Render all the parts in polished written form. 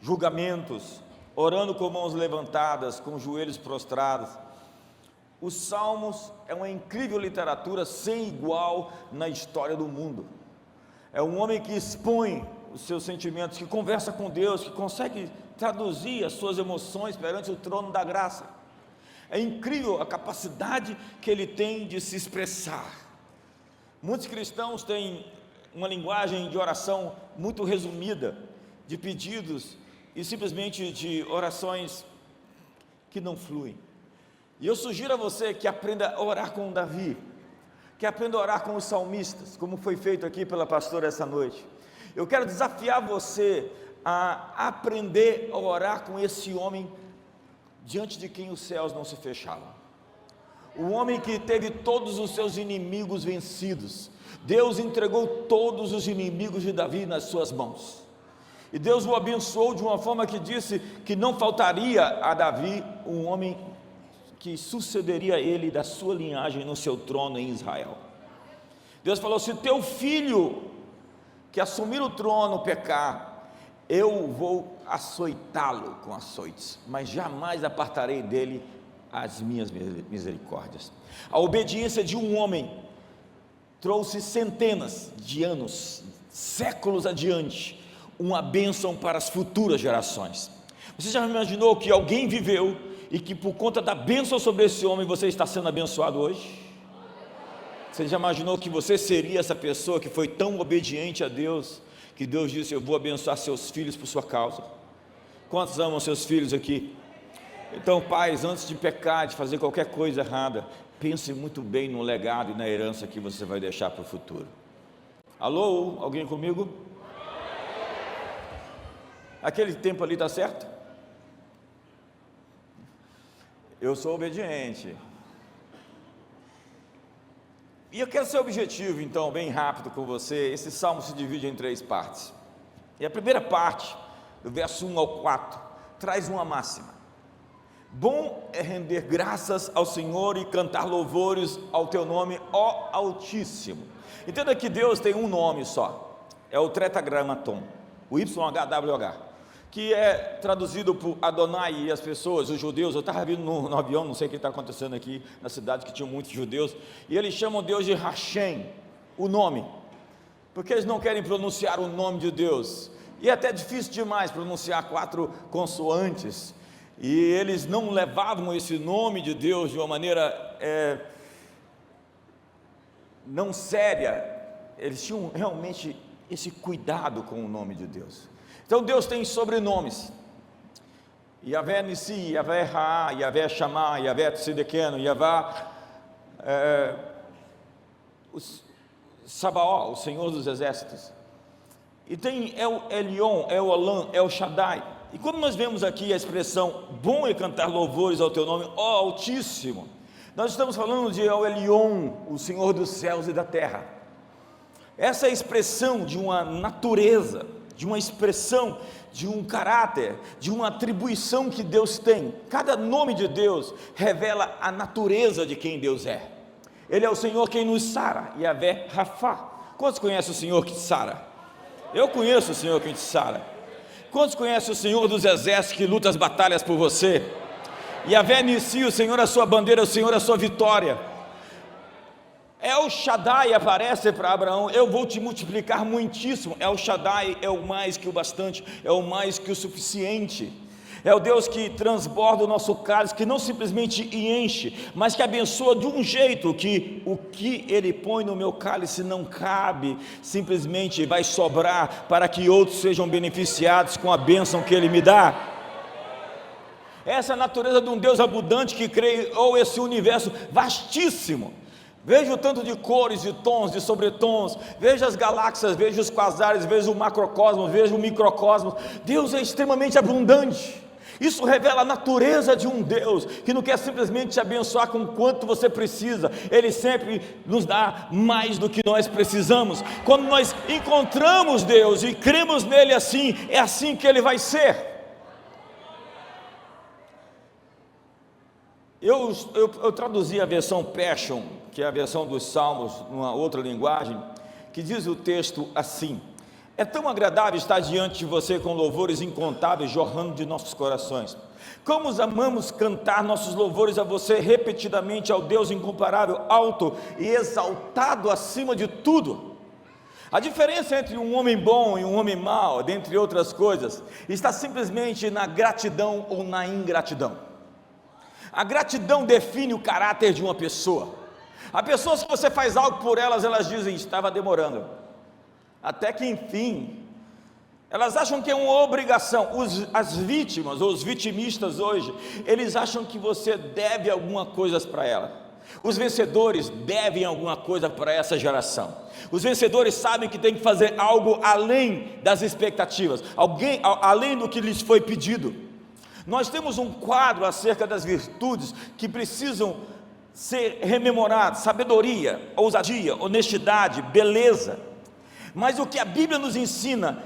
julgamentos, orando com mãos levantadas, com joelhos prostrados. Os Salmos é uma incrível literatura sem igual na história do mundo. É um homem que expõe os seus sentimentos, que conversa com Deus, que consegue traduzir as suas emoções perante o trono da graça. É incrível a capacidade que ele tem de se expressar. Muitos cristãos têm uma linguagem de oração muito resumida, de pedidos e simplesmente de orações que não fluem. E eu sugiro a você que aprenda a orar com Davi, que aprenda a orar com os salmistas, como foi feito aqui pela pastora essa noite. Eu quero desafiar você a aprender a orar com esse homem diante de quem os céus não se fechavam. O homem que teve todos os seus inimigos vencidos. Deus entregou todos os inimigos de Davi nas suas mãos. E Deus o abençoou de uma forma que disse que não faltaria a Davi um homem que sucederia ele da sua linhagem no seu trono em Israel. Deus falou: se teu filho que assumir o trono pecar, eu vou açoitá-lo com açoites, mas jamais apartarei dele as minhas misericórdias. A obediência de um homem trouxe centenas de anos, séculos adiante, uma bênção para as futuras gerações. Você já imaginou que alguém viveu e que por conta da bênção sobre esse homem você está sendo abençoado hoje? Você já imaginou que você seria essa pessoa que foi tão obediente a Deus, que Deus disse: eu vou abençoar seus filhos por sua causa? Quantos amam seus filhos aqui? Então, pais, antes de pecar, de fazer qualquer coisa errada, pense muito bem no legado e na herança que você vai deixar para o futuro. Alô, alguém comigo? Aquele tempo ali está certo? Eu sou obediente. E eu quero ser objetivo, então, bem rápido com você. Esse salmo se divide em 3 partes. E a primeira parte, do verso 1 ao 4, traz uma máxima: bom é render graças ao Senhor e cantar louvores ao teu nome, ó Altíssimo. Entenda que Deus tem um nome só, é o Tetragrammaton, o YHWH, que é traduzido por Adonai, e as pessoas, os judeus, eu estava vindo no avião, não sei o que está acontecendo aqui na cidade, que tinha muitos judeus, e eles chamam Deus de Hashem, o nome, porque eles não querem pronunciar o nome de Deus, e é até difícil demais pronunciar 4 consoantes, e eles não levavam esse nome de Deus de uma maneira não séria, eles tinham realmente esse cuidado com o nome de Deus. Então Deus tem sobrenomes: Yahvé Nissi, Yahvé Raá, Yahvé Shammah, Yahvé Tsidekeno, Yahvé Sabaó, o Senhor dos Exércitos. E tem El Elyon, El Olam, El Shaddai. E quando nós vemos aqui a expressão bom é cantar louvores ao teu nome, ó Altíssimo, nós estamos falando de El Elyon, o Senhor dos céus e da terra. Essa é a expressão de uma natureza, de uma expressão, de um caráter, de uma atribuição que Deus tem. Cada nome de Deus revela a natureza de quem Deus é. Ele é o Senhor quem nos sara, Yahvé Rafá. Quantos conhecem o Senhor que te sara? Eu conheço o Senhor que te sara. Quantos conhecem o Senhor dos exércitos que luta as batalhas por você? Yahvé Nissi, o Senhor é a sua bandeira, o Senhor é a sua vitória. El Shaddai aparece para Abraão: eu vou te multiplicar muitíssimo. El Shaddai é o mais que o bastante, é o mais que o suficiente. É o Deus que transborda o nosso cálice, que não simplesmente enche, mas que abençoa de um jeito que o que Ele põe no meu cálice não cabe, simplesmente vai sobrar para que outros sejam beneficiados com a bênção que Ele me dá. Essa é a natureza de um Deus abundante que criou esse universo vastíssimo. Veja o tanto de cores, de tons, de sobretons, veja as galáxias, veja os quasares, veja o macrocosmos, veja o microcosmos. Deus é extremamente abundante. Isso revela a natureza de um Deus que não quer simplesmente te abençoar com quanto você precisa. Ele sempre nos dá mais do que nós precisamos. Quando nós encontramos Deus e cremos nele assim, é assim que Ele vai ser. Eu traduzi a versão Passion, que é a versão dos Salmos, numa outra linguagem, que diz o texto assim: É tão agradável estar diante de você com louvores incontáveis jorrando de nossos corações. Como amamos cantar nossos louvores a você repetidamente, ao Deus incomparável, alto e exaltado acima de tudo. A diferença entre um homem bom e um homem mau, dentre outras coisas, está simplesmente na gratidão ou na ingratidão. A gratidão define o caráter de uma pessoa. Há pessoas que você faz algo por elas, elas dizem, estava demorando, até que enfim, elas acham que é uma obrigação. As vítimas ou os vitimistas hoje, eles acham que você deve alguma coisa para ela. Os vencedores devem alguma coisa para essa geração. Os vencedores sabem que tem que fazer algo além das expectativas, além do que lhes foi pedido. Nós temos um quadro acerca das virtudes que precisam ser rememoradas: sabedoria, ousadia, honestidade, beleza. Mas o que a Bíblia nos ensina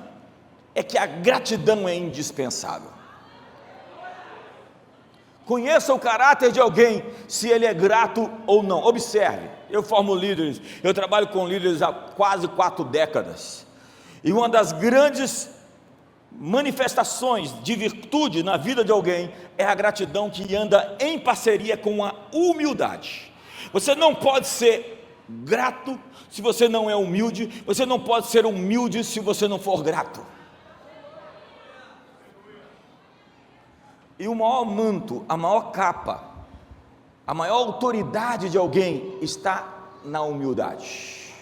é que a gratidão é indispensável. Conheça o caráter de alguém, se ele é grato ou não. Observe, eu formo líderes, eu trabalho com líderes há quase 4 décadas, e uma das grandes manifestações de virtude na vida de alguém é a gratidão, que anda em parceria com a humildade. Você não pode ser grato se você não é humilde, você não pode ser humilde se você não for grato. E o maior manto, a maior capa, a maior autoridade de alguém está na humildade.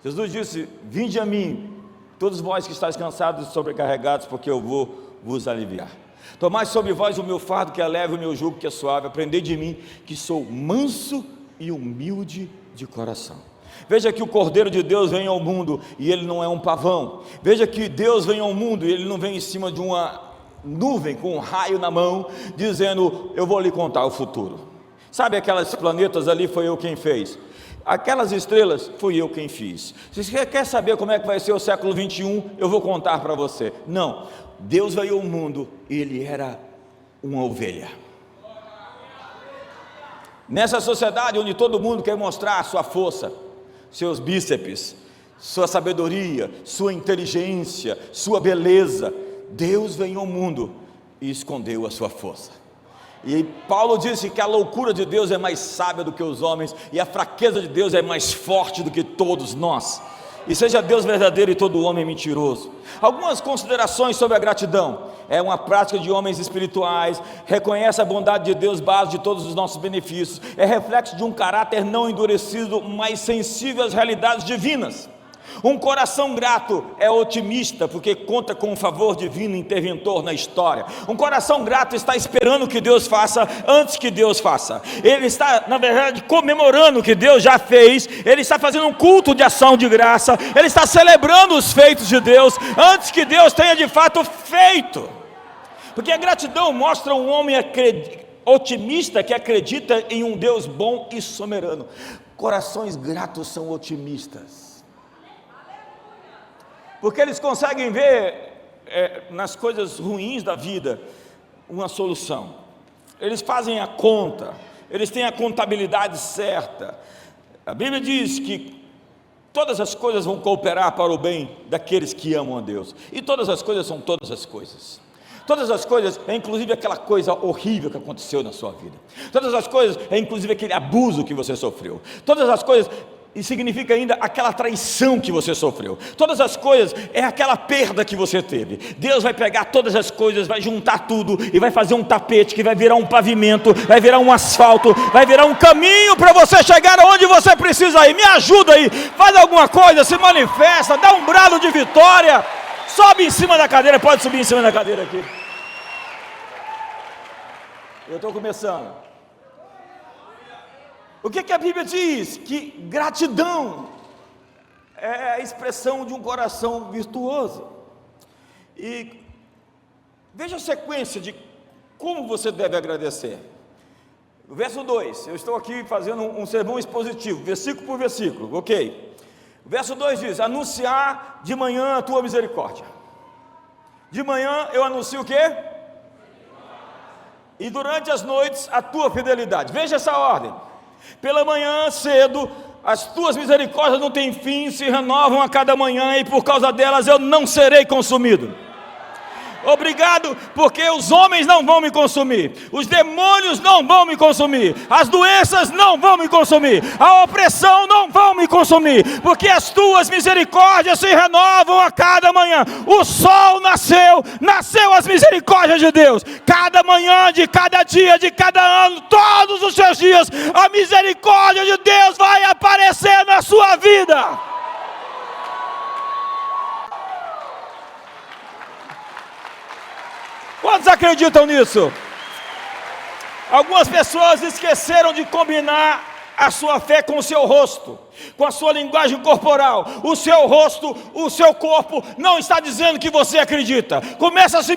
Jesus disse: vinde a mim, todos vós que estáis cansados e sobrecarregados, porque eu vou vos aliviar. Tomai sobre vós o meu fardo, que é leve, o meu jugo, que é suave. Aprendei de mim, que sou manso e humilde de coração. Veja que o Cordeiro de Deus vem ao mundo e ele não é um pavão. Veja que Deus vem ao mundo e ele não vem em cima de uma nuvem com um raio na mão, dizendo: eu vou lhe contar o futuro. Sabe aquelas planetas ali, foi eu quem fez. Aquelas estrelas, fui eu quem fiz. Se você quer saber como é que vai ser o século 21, eu vou contar para você. Não, Deus veio ao mundo e ele era uma ovelha. Nessa sociedade onde todo mundo quer mostrar a sua força, seus bíceps, sua sabedoria, sua inteligência, sua beleza, Deus veio ao mundo e escondeu a sua força. E Paulo disse que a loucura de Deus é mais sábia do que os homens, e a fraqueza de Deus é mais forte do que todos nós. E seja Deus verdadeiro e todo homem mentiroso. Algumas considerações sobre a gratidão: é uma prática de homens espirituais, reconhece a bondade de Deus, base de todos os nossos benefícios, é reflexo de um caráter não endurecido, mas sensível às realidades divinas. Um coração grato é otimista, porque conta com um favor divino interventor na história. Um coração grato está esperando que Deus faça antes que Deus faça. Ele está, na verdade, comemorando o que Deus já fez. Ele está fazendo um culto de ação de graça. Ele está celebrando os feitos de Deus antes que Deus tenha de fato feito. Porque a gratidão mostra um homem otimista que acredita em um Deus bom e soberano. Corações gratos são otimistas, porque eles conseguem ver nas coisas ruins da vida uma solução. Eles fazem a conta, eles têm a contabilidade certa. A Bíblia diz que todas as coisas vão cooperar para o bem daqueles que amam a Deus. E todas as coisas são todas as coisas. Todas as coisas é inclusive aquela coisa horrível que aconteceu na sua vida. Todas as coisas é inclusive aquele abuso que você sofreu. Todas as coisas, e significa ainda aquela traição que você sofreu. Todas as coisas é aquela perda que você teve. Deus vai pegar todas as coisas, vai juntar tudo e vai fazer um tapete que vai virar um pavimento, vai virar um asfalto, vai virar um caminho para você chegar aonde você precisa ir. Me ajuda aí, faz alguma coisa, se manifesta, dá um brado de vitória, sobe em cima da cadeira, pode subir em cima da cadeira aqui. Eu estou começando. O que a Bíblia diz? Que gratidão é a expressão de um coração virtuoso. E veja a sequência de como você deve agradecer. Verso 2, eu estou aqui fazendo um sermão expositivo, versículo por versículo, ok? O verso 2 diz: anunciar de manhã a tua misericórdia. De manhã eu anuncio o quê? E durante as noites a tua fidelidade. Veja essa ordem. Pela manhã cedo As tuas misericórdias não têm fim, se renovam a cada manhã, e por causa delas eu não serei consumido. Obrigado, porque os homens não vão me consumir, os demônios não vão me consumir, as doenças não vão me consumir, a opressão não vão me consumir, porque as tuas misericórdias se renovam a cada manhã. O sol nasceu as misericórdias de Deus, cada manhã, de cada dia, de cada ano, todos os seus dias, a misericórdia de Deus vai aparecer na sua vida. Quantos acreditam nisso? Algumas pessoas esqueceram de combinar a sua fé com o seu rosto, com a sua linguagem corporal. O seu rosto, o seu corpo não está dizendo que você acredita. Começa a se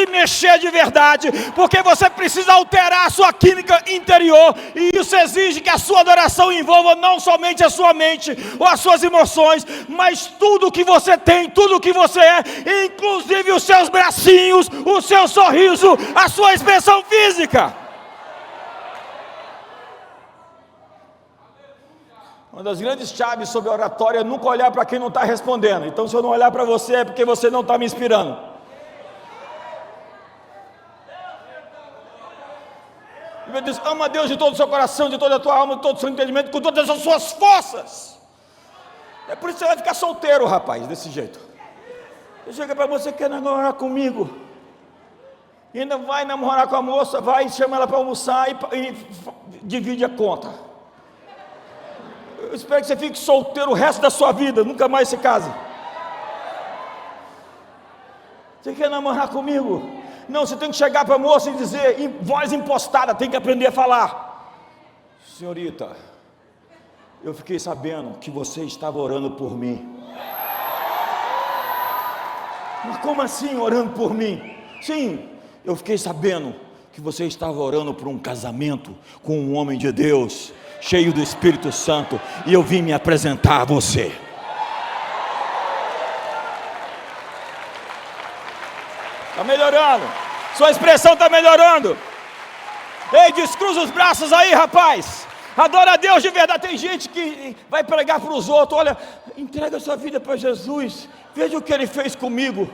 mexer de verdade, porque você precisa alterar a sua química interior, e isso exige que a sua adoração envolva não somente a sua mente ou as suas emoções, mas tudo o que você tem, tudo o que você é, inclusive os seus bracinhos, o seu sorriso, a sua expressão física. Uma das grandes chaves sobre a oratória é nunca olhar para quem não está respondendo. Então, se eu não olhar para você, é porque você não está me inspirando. Ele diz: ama a Deus de todo o seu coração, de toda a tua alma, de todo o seu entendimento, com todas as suas forças. É por isso que você vai ficar solteiro, rapaz, desse jeito. Você chega para você: quer namorar comigo? E ainda vai namorar com a moça, vai, chama ela para almoçar e divide a conta. Eu espero que você fique solteiro o resto da sua vida, nunca mais se case. Você quer namorar comigo? Não, você tem que chegar para a moça e dizer, em voz impostada, tem que aprender a falar: senhorita, eu fiquei sabendo que você estava orando por mim. Mas como assim orando por mim? Sim, eu fiquei sabendo que você estava orando por um casamento com um homem de Deus, cheio do Espírito Santo, e eu vim me apresentar a você. Está melhorando, sua expressão está melhorando. Ei, descruza os braços aí, rapaz. Adora a Deus de verdade. Tem gente que vai pregar para os outros: olha, entrega a sua vida para Jesus, veja o que Ele fez comigo.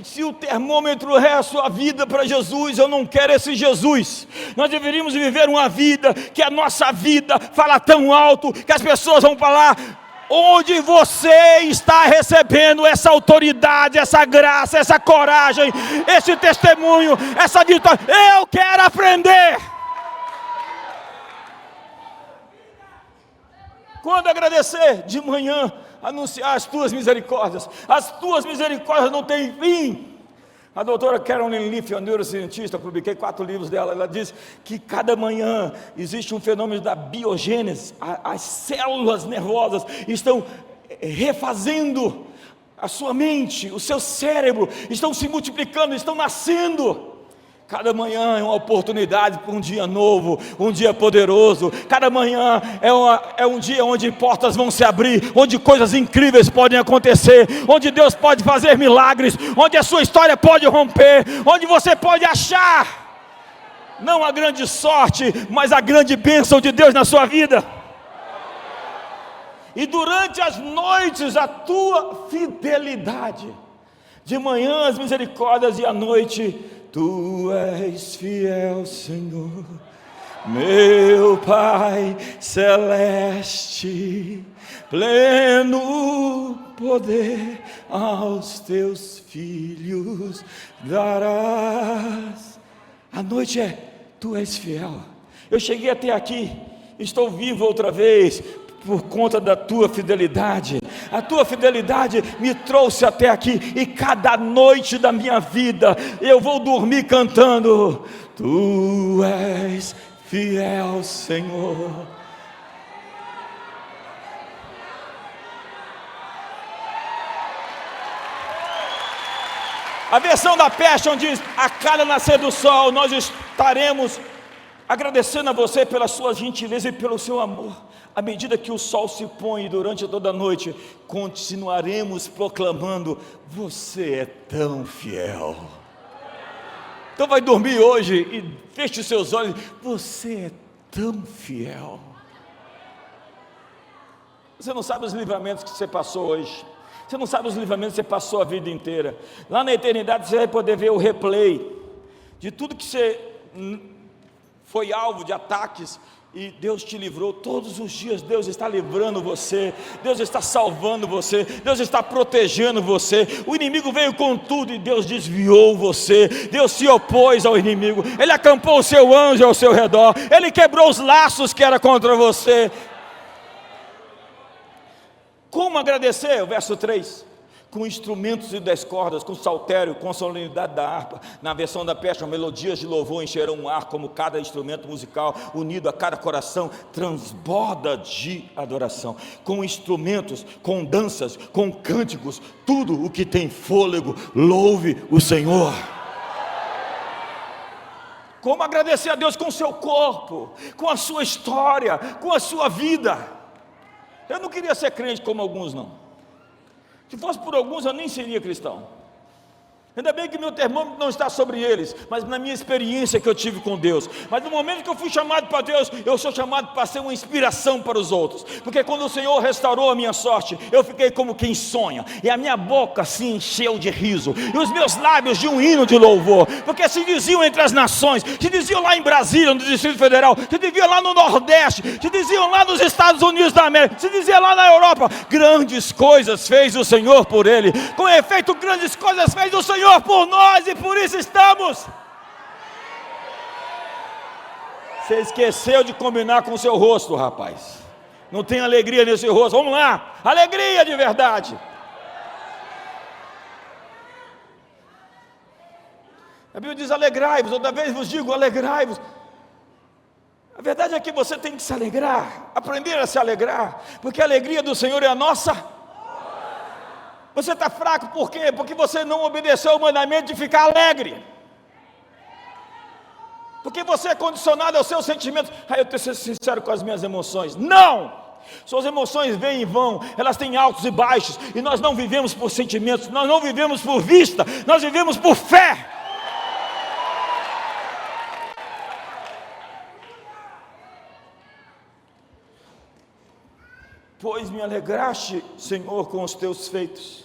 Se o termômetro é a sua vida para Jesus, eu não quero esse Jesus. Nós deveríamos viver uma vida que a nossa vida fala tão alto que as pessoas vão falar: onde você está recebendo essa autoridade, essa graça, essa coragem, esse testemunho, essa vitória? Eu quero aprender. Quando agradecer? De manhã, anunciar as tuas misericórdias. As tuas misericórdias não têm fim. A doutora Carolyn Leaf, a neurocientista, publiquei 4 livros dela. Ela diz que cada manhã existe um fenômeno da biogênese. As células nervosas estão refazendo a sua mente, o seu cérebro, estão se multiplicando, estão nascendo. Cada manhã é uma oportunidade para um dia novo, um dia poderoso. Cada manhã é um dia onde portas vão se abrir, onde coisas incríveis podem acontecer, onde Deus pode fazer milagres, onde a sua história pode romper, onde você pode achar, não a grande sorte, mas a grande bênção de Deus na sua vida. E durante as noites a tua fidelidade. De manhã as misericórdias, e à noite: Tu és fiel, Senhor, meu Pai celeste, pleno poder aos teus filhos darás. A noite é: Tu és fiel. Eu cheguei até aqui, estou vivo outra vez por conta da tua fidelidade. A tua fidelidade me trouxe até aqui, e cada noite da minha vida eu vou dormir cantando: Tu és fiel, Senhor. A versão da Passion diz: a cada nascer do sol nós estaremos agradecendo a você pela sua gentileza e pelo seu amor. À medida que o sol se põe durante toda a noite, continuaremos proclamando: você é tão fiel. Então vai dormir hoje e feche os seus olhos. Você é tão fiel. Você não sabe os livramentos que você passou hoje. Você não sabe os livramentos que você passou a vida inteira. Lá na eternidade você vai poder ver o replay de tudo que você foi alvo de ataques, e Deus te livrou. Todos os dias Deus está livrando você, Deus está salvando você, Deus está protegendo você. O inimigo veio com tudo e Deus desviou você. Deus se opôs ao inimigo, Ele acampou o seu anjo ao seu redor, Ele quebrou os laços que era contra você. Como agradecer? O verso 3: com instrumentos de 10 cordas, com saltério, com a solenidade da harpa. Na versão da Passion, melodias de louvor encherão o ar, como cada instrumento musical, unido a cada coração, transborda de adoração. Com instrumentos, com danças, com cânticos, tudo o que tem fôlego, louve o Senhor. Como agradecer a Deus? Com o seu corpo, com a sua história, com a sua vida. Eu não queria ser crente como alguns, não. Se fosse por alguns, eu nem seria cristão. Ainda bem que meu termômetro não está sobre eles, mas na minha experiência que eu tive com Deus. Mas no momento que eu fui chamado para Deus, eu sou chamado para ser uma inspiração para os outros. Porque quando o Senhor restaurou a minha sorte, eu fiquei como quem sonha, e a minha boca se encheu de riso, e os meus lábios de um hino de louvor. Porque se diziam entre as nações, se diziam lá em Brasília, no Distrito Federal, se diziam lá no Nordeste, se diziam lá nos Estados Unidos da América, se dizia lá na Europa: grandes coisas fez o Senhor por ele. Com efeito, grandes coisas fez o Senhor por nós, e por isso estamos. Você esqueceu de combinar com o seu rosto, rapaz. Não tem alegria nesse rosto. Vamos lá, alegria de verdade. A Bíblia diz: alegrai-vos. Outra vez vos digo, alegrai-vos. A verdade é que você tem que se alegrar, aprender a se alegrar, porque a alegria do Senhor é a nossa. Você está fraco por quê? Porque você não obedeceu o mandamento de ficar alegre. Porque você é condicionado aos seus sentimentos. Eu tenho que ser sincero com as minhas emoções. Não! Suas emoções vêm e vão, elas têm altos e baixos, e nós não vivemos por sentimentos, nós não vivemos por vista, nós vivemos por fé. Pois me alegraste, Senhor, com os teus feitos,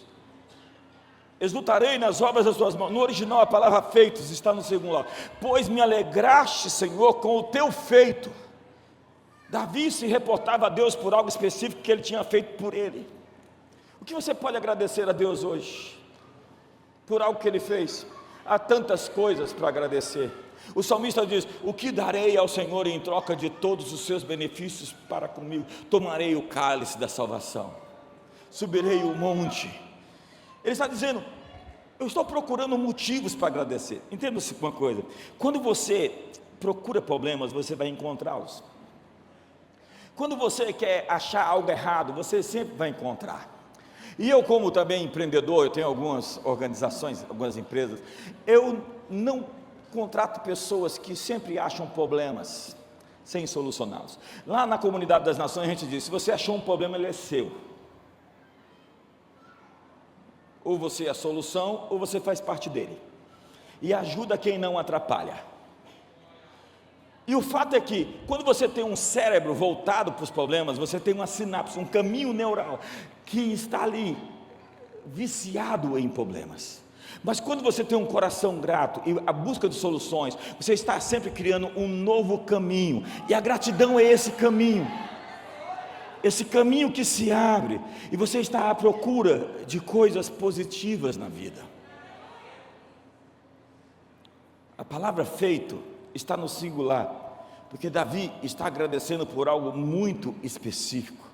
exultarei nas obras das tuas mãos. No original a palavra feitos está no segundo lá. Pois me alegraste, Senhor, com o teu feito. Davi se reportava a Deus por algo específico que ele tinha feito por ele. O que você pode agradecer a Deus hoje? Por algo que ele fez? Há tantas coisas para agradecer. O salmista diz: o que darei ao Senhor em troca de todos os seus benefícios para comigo? Tomarei o cálice da salvação, subirei o monte. Ele está dizendo: eu estou procurando motivos para agradecer. Entenda-se uma coisa: quando você procura problemas, você vai encontrá-los. Quando você quer achar algo errado, você sempre vai encontrar. E eu, como também empreendedor, eu tenho algumas organizações, algumas empresas, eu não contrato pessoas que sempre acham problemas sem solucioná-los. Lá na Comunidade das Nações a gente diz: se você achou um problema, ele é seu. Ou você é a solução, ou você faz parte dele, e ajuda quem não atrapalha. E o fato é que, quando você tem um cérebro voltado para os problemas, você tem uma sinapse, um caminho neural, que está ali, viciado em problemas. Mas quando você tem um coração grato e a busca de soluções, você está sempre criando um novo caminho, e a gratidão é esse caminho que se abre, e você está à procura de coisas positivas na vida. A palavra feito está no singular, porque Davi está agradecendo por algo muito específico.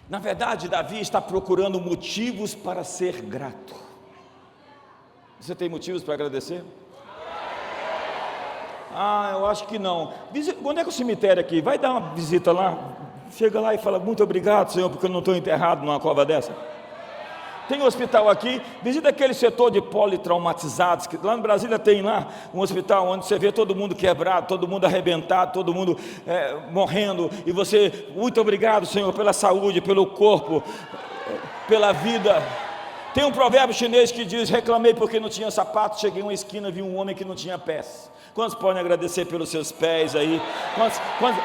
Na verdade, Davi está procurando motivos para ser grato. Você tem motivos para agradecer? Eu acho que não. Onde é que é o cemitério aqui? Vai dar uma visita lá. Chega lá e fala: muito obrigado, Senhor, porque eu não estou enterrado numa cova dessa. Tem um hospital aqui, visita aquele setor de politraumatizados, que lá no Brasília tem lá um hospital onde você vê todo mundo quebrado, todo mundo arrebentado, todo mundo morrendo, e você: muito obrigado, Senhor, pela saúde, pelo corpo, pela vida. Tem um provérbio chinês que diz: reclamei porque não tinha sapato, cheguei em uma esquina, vi um homem que não tinha pés. Quantos podem agradecer pelos seus pés aí?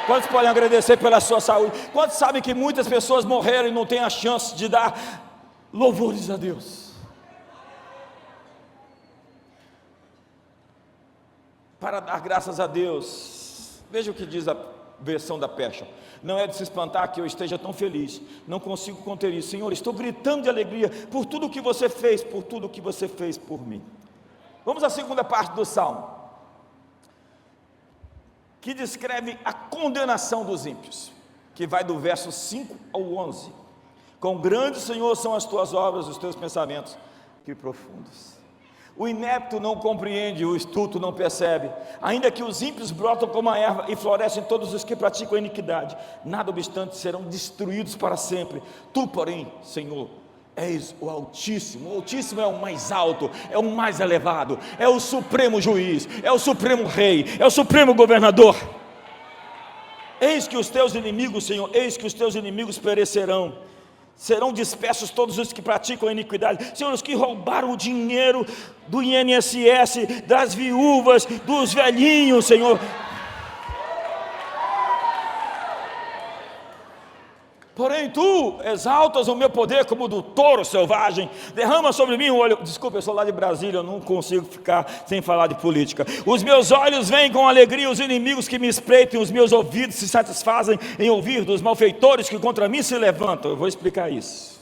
Quantos podem agradecer pela sua saúde? Quantos sabem que muitas pessoas morreram e não têm a chance de dar louvores a Deus? Para dar graças a Deus. Veja o que diz a versão da Passion: não é de se espantar que eu esteja tão feliz, não consigo conter isso, Senhor, estou gritando de alegria por tudo o que você fez, por tudo o que você fez por mim. Vamos à segunda parte do Salmo, que descreve a condenação dos ímpios, que vai do verso 5 ao 11. Quão grande, Senhor, são as tuas obras, os teus pensamentos, que profundos. O inepto não compreende, o estulto não percebe. Ainda que os ímpios brotam como a erva e florescem todos os que praticam a iniquidade, nada obstante serão destruídos para sempre. Tu, porém, Senhor, és o Altíssimo. O Altíssimo é o mais alto, é o mais elevado, é o supremo juiz, é o supremo rei, é o supremo governador. Eis que os teus inimigos, Senhor, eis que os teus inimigos perecerão. Serão dispersos todos os que praticam a iniquidade. Senhor, os que roubaram o dinheiro do INSS, das viúvas, dos velhinhos, Senhor. Porém tu exaltas o meu poder como o do touro selvagem, derrama sobre mim o olho. Desculpa, eu sou lá de Brasília, eu não consigo ficar sem falar de política. Os meus olhos veem com alegria os inimigos que me espreitam, os meus ouvidos se satisfazem em ouvir dos malfeitores que contra mim se levantam. Eu vou explicar isso.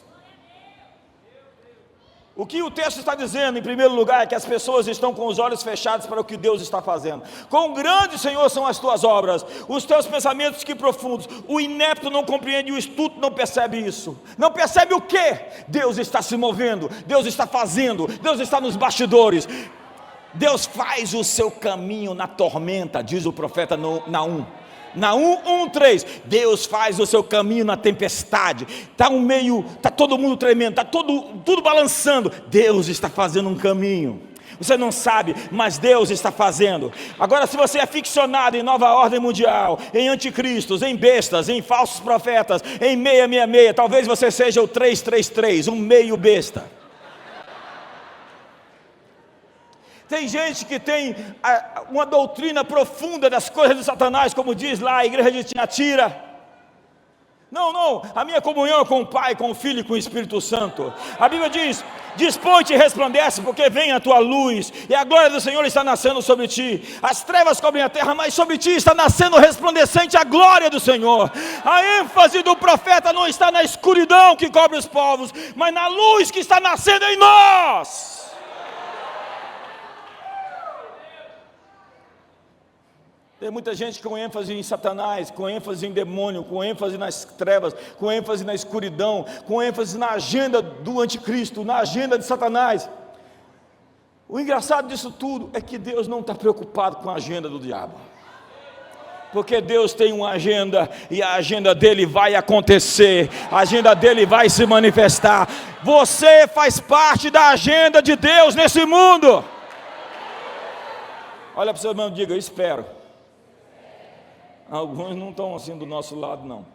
O que o texto está dizendo, em primeiro lugar, é que as pessoas estão com os olhos fechados para o que Deus está fazendo. Quão grande, Senhor, são as tuas obras, os teus pensamentos que profundos. O inepto não compreende, o estulto não percebe isso. Não percebe o que? Deus está se movendo, Deus está fazendo, Deus está nos bastidores. Deus faz o seu caminho na tormenta, diz o profeta Naum. Naum 1:3, Deus faz o seu caminho na tempestade. Está todo mundo tremendo, está tudo balançando. Deus está fazendo um caminho. Você não sabe, mas Deus está fazendo. Agora, se você é ficcionado em nova ordem mundial, em anticristos, em bestas, em falsos profetas, em 666, talvez você seja o 333, um meio besta. Tem gente que tem uma doutrina profunda das coisas de Satanás, como diz lá a igreja de Tiatira. Não, a minha comunhão é com o Pai, com o Filho e com o Espírito Santo. A Bíblia diz: dispõe-te e resplandece, porque vem a tua luz, e a glória do Senhor está nascendo sobre ti. As trevas cobrem a terra, mas sobre ti está nascendo resplandecente a glória do Senhor. A ênfase do profeta não está na escuridão que cobre os povos, mas na luz que está nascendo em nós. Tem muita gente com ênfase em Satanás, com ênfase em demônio, com ênfase nas trevas, com ênfase na escuridão, com ênfase na agenda do anticristo, na agenda de Satanás. O engraçado disso tudo é que Deus não está preocupado com a agenda do diabo, porque Deus tem uma agenda, e a agenda dele vai acontecer, a agenda dele vai se manifestar. Você faz parte da agenda de Deus nesse mundo. Olha para o seu irmão e diga: eu espero. Alguns não estão assim do nosso lado, não.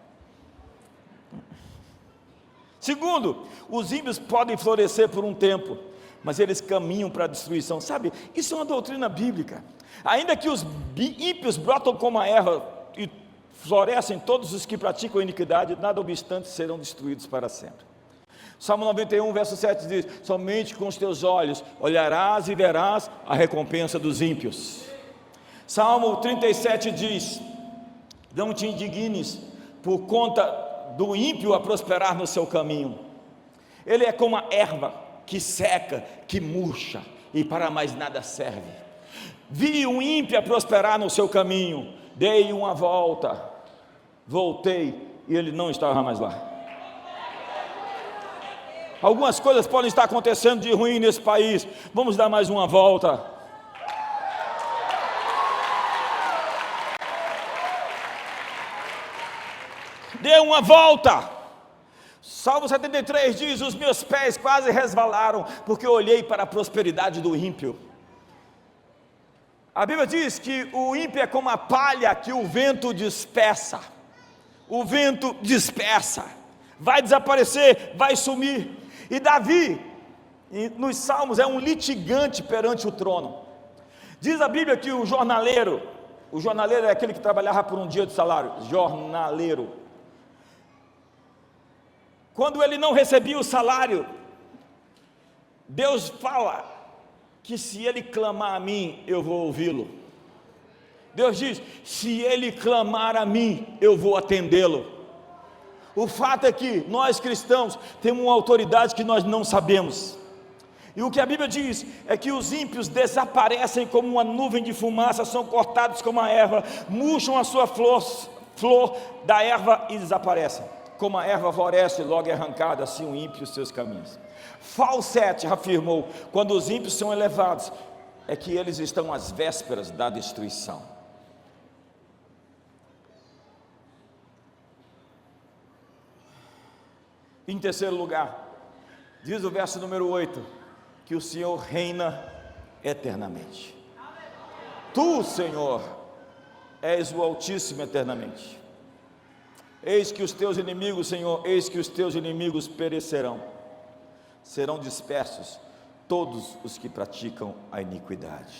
Segundo, os ímpios podem florescer por um tempo, mas eles caminham para a destruição. Sabe, isso é uma doutrina bíblica. Ainda que os ímpios brotam como a erva e florescem todos os que praticam a iniquidade, nada obstante serão destruídos para sempre. Salmo 91, verso 7 diz: somente com os teus olhos olharás e verás a recompensa dos ímpios. Salmo 37 diz: não te indignes por conta do ímpio a prosperar no seu caminho. Ele é como a erva que seca, que murcha, e para mais nada serve. Vi um ímpio a prosperar no seu caminho, dei uma volta, voltei, e ele não estava mais lá. Algumas coisas podem estar acontecendo de ruim nesse país. Vamos dar mais uma volta. Dê uma volta. Salmo 73 diz: os meus pés quase resvalaram, porque eu olhei para a prosperidade do ímpio. A Bíblia diz que o ímpio é como a palha que o vento dispersa. O vento dispersa, vai desaparecer, vai sumir. E Davi, E nos Salmos é um litigante perante o trono. Diz a Bíblia que o jornaleiro é aquele que trabalhava por um dia de salário, jornaleiro. Quando ele não recebia o salário, Deus fala que se ele clamar a mim, eu vou ouvi-lo. Deus diz, se ele clamar a mim, eu vou atendê-lo. O fato é que nós cristãos temos uma autoridade que nós não sabemos. E o que a Bíblia diz é que os ímpios desaparecem como uma nuvem de fumaça, são cortados como a erva, murcham a sua flor da erva e desaparecem. Como a erva floresce, logo é arrancada, assim o ímpio os seus caminhos. Falsete afirmou, quando os ímpios são elevados, é que eles estão às vésperas da destruição. Em terceiro lugar, diz o verso número 8, que o Senhor reina eternamente. Tu, Senhor, és o Altíssimo eternamente. Eis que os teus inimigos, Senhor, eis que os teus inimigos perecerão. Serão dispersos todos os que praticam a iniquidade.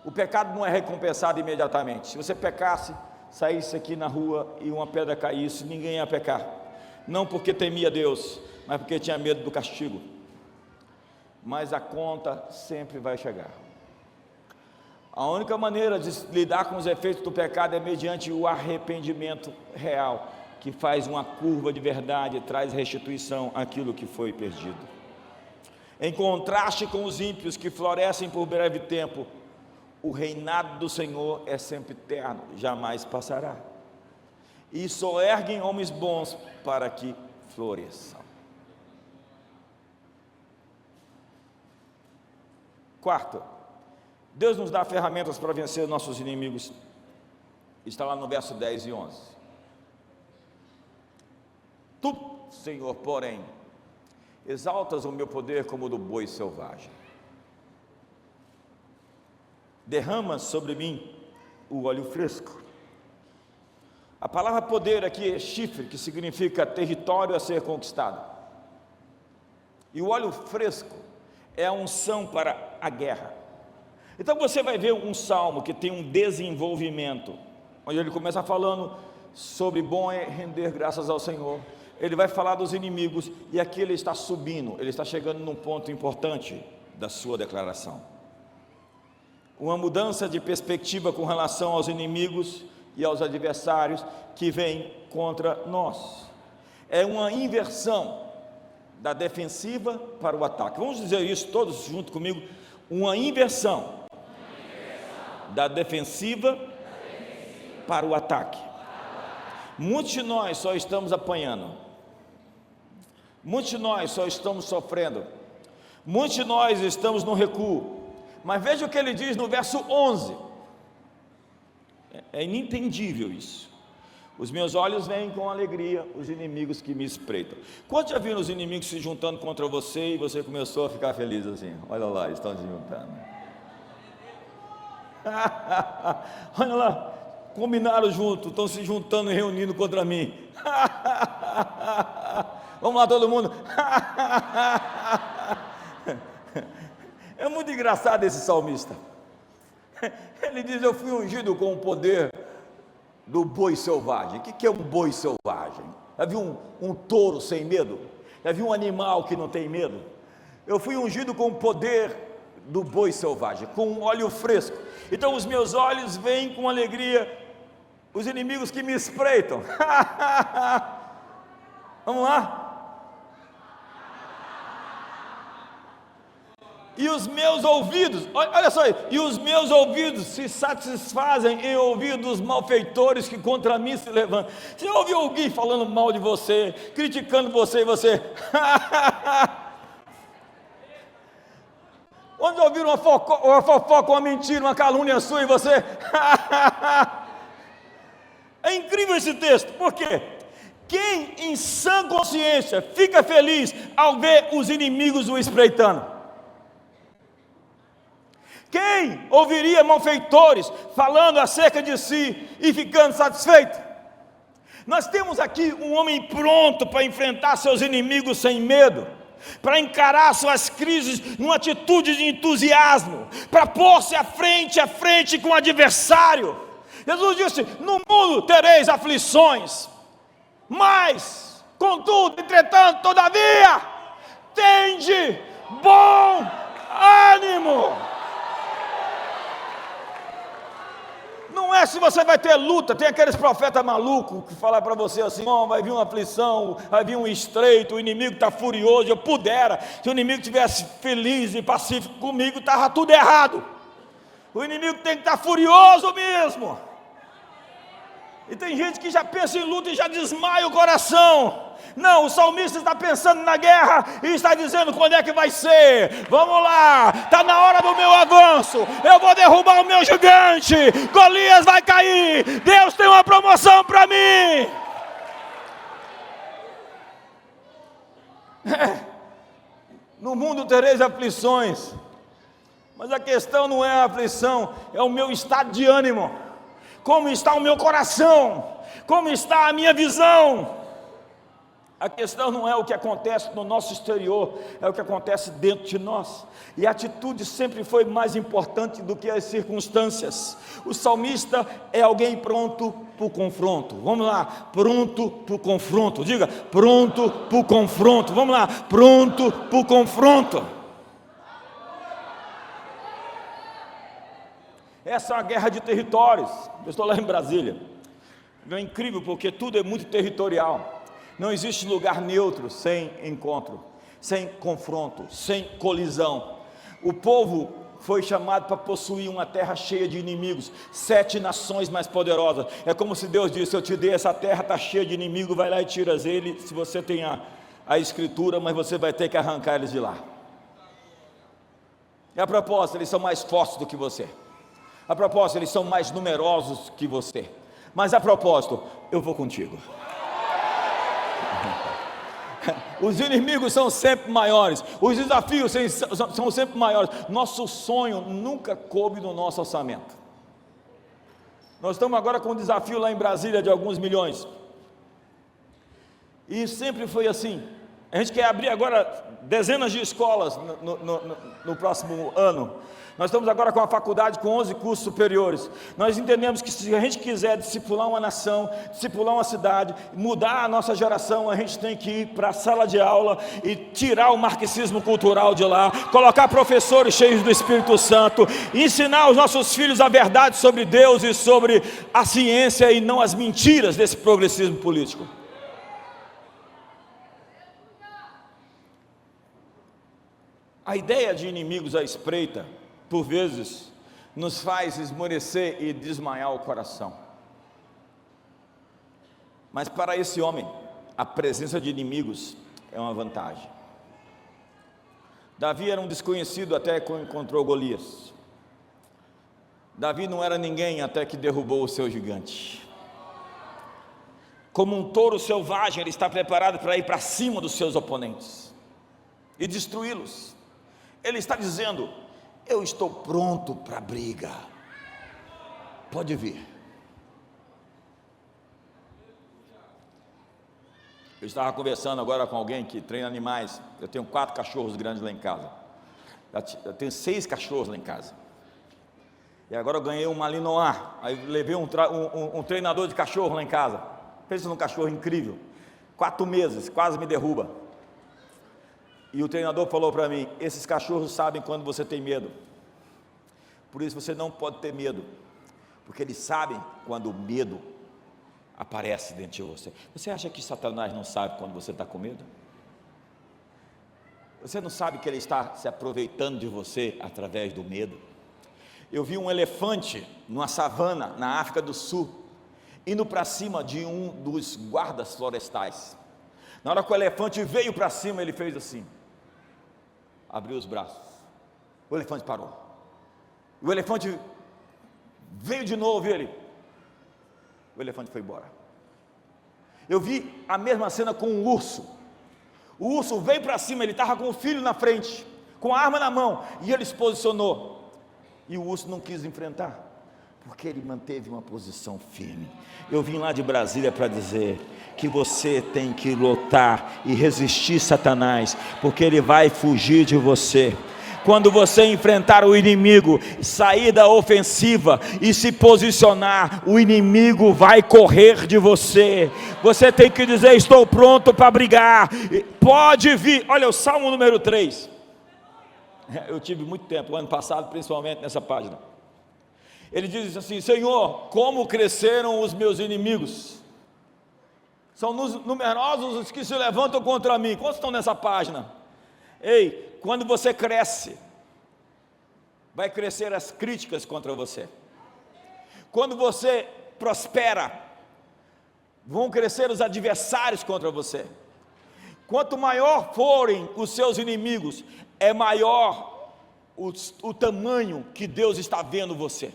O pecado não é recompensado imediatamente. Se você pecasse, saísse aqui na rua e uma pedra caísse, ninguém ia pecar. Não porque temia Deus, mas porque tinha medo do castigo. Mas a conta sempre vai chegar. A única maneira de lidar com os efeitos do pecado é mediante o arrependimento real, que faz uma curva de verdade e traz restituição àquilo que foi perdido. Em contraste com os ímpios que florescem por breve tempo, o reinado do Senhor é sempre eterno, jamais passará. E só erguem homens bons para que floresçam. Quarto, Deus nos dá ferramentas para vencer nossos inimigos. Está lá no verso 10 e 11. Tu, Senhor, porém, exaltas o meu poder como o do boi selvagem. Derramas sobre mim o óleo fresco. A palavra poder aqui é chifre, que significa território a ser conquistado. E o óleo fresco é a unção para a guerra. Então você vai ver um salmo que tem um desenvolvimento, onde ele começa falando sobre bom é render graças ao Senhor. Ele vai falar dos inimigos, e aqui ele está subindo, ele está chegando num ponto importante da sua declaração. Uma mudança de perspectiva com relação aos inimigos e aos adversários que vêm contra nós. É uma inversão da defensiva para o ataque. Vamos dizer isso todos junto comigo? Uma inversão da defensiva para o ataque. Muitos de nós só estamos apanhando. Muitos de nós só estamos sofrendo. Muitos de nós estamos no recuo. Mas veja o que ele diz no verso 11. É inentendível isso. Os meus olhos veem com alegria os inimigos que me espreitam. Quantos já viram os inimigos se juntando contra você e você começou a ficar feliz assim? Olha lá, estão se juntando. Olha lá, combinaram junto, estão se juntando e reunindo contra mim. Vamos lá todo mundo. É muito engraçado esse salmista. Ele diz, eu fui ungido com o poder do boi selvagem. O que é um boi selvagem? Já viu um touro sem medo? Já viu um animal que não tem medo? Eu fui ungido com o poder do boi selvagem, com um óleo fresco. Então os meus olhos veem com alegria os inimigos que me espreitam. Vamos lá? E os meus ouvidos, olha só aí, e os meus ouvidos se satisfazem em ouvir dos malfeitores que contra mim se levantam. Você ouviu alguém falando mal de você, criticando você e você? Onde ouviram uma fofoca, uma mentira, uma calúnia sua e você? É incrível esse texto, por quê? Quem em sã consciência fica feliz ao ver os inimigos o espreitando? Quem ouviria malfeitores falando acerca de si e ficando satisfeito? Nós temos aqui um homem pronto para enfrentar seus inimigos sem medo. para encarar suas crises numa atitude de entusiasmo, para pôr-se à frente com o adversário. Jesus disse: no mundo tereis aflições, mas, contudo, entretanto, todavia, tende bom ânimo. Não é se você vai ter luta. Tem aqueles profetas malucos que falam para você assim: oh, vai vir uma aflição, vai vir um estreito, o inimigo está furioso. Eu pudera, se o inimigo estivesse feliz e pacífico comigo, estava tudo errado. O inimigo tem que estar furioso mesmo. E tem gente que já pensa em luta e já desmaia o coração. Não, o salmista está pensando na guerra e está dizendo: quando é que vai ser? Vamos lá, está na hora do meu avanço, eu vou derrubar o meu gigante, Golias vai cair, Deus tem uma promoção para mim. No mundo tereis aflições, mas a questão não é a aflição, é o meu estado de ânimo. Como está o meu coração? Como está a minha visão? A questão não é o que acontece no nosso exterior, é o que acontece dentro de nós. E a atitude sempre foi mais importante do que as circunstâncias. O salmista é alguém pronto para o confronto. Vamos lá, pronto para o confronto. Diga, pronto para o confronto. Vamos lá, pronto para o confronto. Essa é uma guerra de territórios. Eu estou lá em Brasília. É incrível porque tudo é muito territorial. Não existe lugar neutro sem encontro, sem confronto, sem colisão. O povo foi chamado para possuir uma terra cheia de inimigos, 7 nações mais poderosas. É como se Deus disse: eu te dei essa terra, está cheia de inimigos, vai lá e tiras ele, se você tem a escritura, mas você vai ter que arrancar eles de lá. E a propósito, eles são mais fortes do que você. A propósito, eles são mais numerosos que você. Mas a propósito, eu vou contigo. Os inimigos são sempre maiores, os desafios são sempre maiores. Nosso sonho nunca coube no nosso orçamento. Nós estamos agora com um desafio lá em Brasília de alguns milhões. E sempre foi assim. A gente quer abrir agora dezenas de escolas no próximo ano. Nós estamos agora com a faculdade com 11 cursos superiores. Nós entendemos que se a gente quiser discipular uma nação, discipular uma cidade, mudar a nossa geração, a gente tem que ir para a sala de aula e tirar o marxismo cultural de lá, colocar professores cheios do Espírito Santo, ensinar os nossos filhos a verdade sobre Deus e sobre a ciência e não as mentiras desse progressismo político. A ideia de inimigos à espreita, por vezes, nos faz esmorecer e desmaiar o coração. Mas para esse homem, a presença de inimigos é uma vantagem. Davi era um desconhecido até que encontrou Golias. Davi não era ninguém até que derrubou o seu gigante. Como um touro selvagem, ele está preparado para ir para cima dos seus oponentes e destruí-los. Ele está dizendo: eu estou pronto para a briga, pode vir. Eu estava conversando agora com alguém que treina animais. Eu tenho 4 cachorros grandes lá em casa. Eu tenho 6 cachorros lá em casa. E agora eu ganhei um Malinois. Aí levei um treinador de cachorro lá em casa. Pensa num cachorro incrível. 4 meses, quase me derruba. E o treinador falou para mim: esses cachorros sabem quando você tem medo. Por isso você não pode ter medo, porque eles sabem quando o medo aparece dentro de você. Você acha que Satanás não sabe quando você está com medo? Você não sabe que ele está se aproveitando de você através do medo? Eu vi um elefante numa savana na África do Sul, indo para cima de um dos guardas florestais. Na hora que o elefante veio para cima, ele fez assim, abriu os braços. O elefante parou. O elefante veio de novo e o elefante foi embora. Eu vi a mesma cena com um urso. O urso veio para cima, ele estava com o filho na frente, com a arma na mão, e ele se posicionou. E o urso não quis enfrentar. Porque ele manteve uma posição firme. Eu vim lá de Brasília para dizer que você tem que lutar e resistir Satanás, porque ele vai fugir de você. Quando você enfrentar o inimigo, sair da ofensiva e se posicionar, o inimigo vai correr de você. Você tem que dizer: estou pronto para brigar, pode vir. Olha o Salmo número 3. Eu tive muito tempo, ano passado principalmente, nessa página. Ele diz assim: Senhor, como cresceram os meus inimigos, são numerosos os que se levantam contra mim. Quantos estão nessa página? Ei, quando você cresce, vai crescer as críticas contra você. Quando você prospera, vão crescer os adversários contra você. Quanto maior forem os seus inimigos, é maior o tamanho que Deus está vendo você.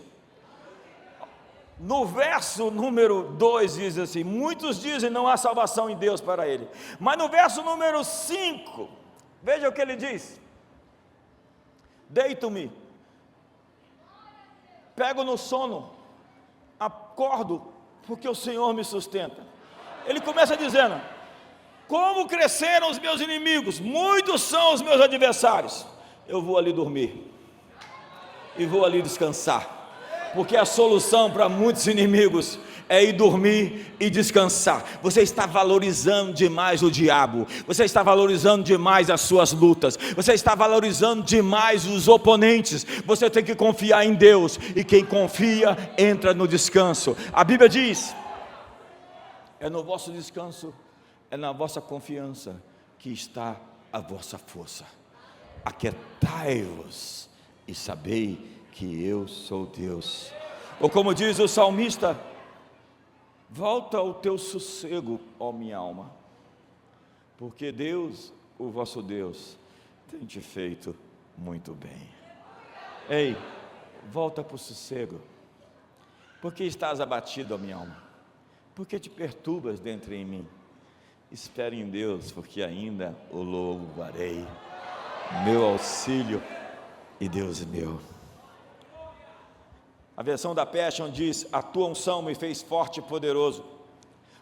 No verso número 2 diz assim: muitos dizem não há salvação em Deus para ele. Mas no verso número 5, veja o que ele diz: deito-me, pego no sono, acordo, porque o Senhor me sustenta. Ele começa dizendo: como cresceram os meus inimigos, muitos são os meus adversários. Eu vou ali dormir e vou ali descansar, porque a solução para muitos inimigos é ir dormir e descansar. Você está valorizando demais o diabo, você está valorizando demais as suas lutas, você está valorizando demais os oponentes. Você tem que confiar em Deus, e quem confia entra no descanso. A Bíblia diz: é no vosso descanso, é na vossa confiança que está a vossa força. Aquietai-vos e sabei que eu sou Deus. Ou como diz o salmista: volta ao teu sossego, ó minha alma, porque Deus, o vosso Deus, tem te feito muito bem. Ei, volta para o sossego. Porque estás abatido, ó minha alma? Porque te perturbas dentro em mim? Espere em Deus, porque ainda o louvarei. Meu auxílio e Deus meu. A versão da Passion diz: a tua unção me fez forte e poderoso.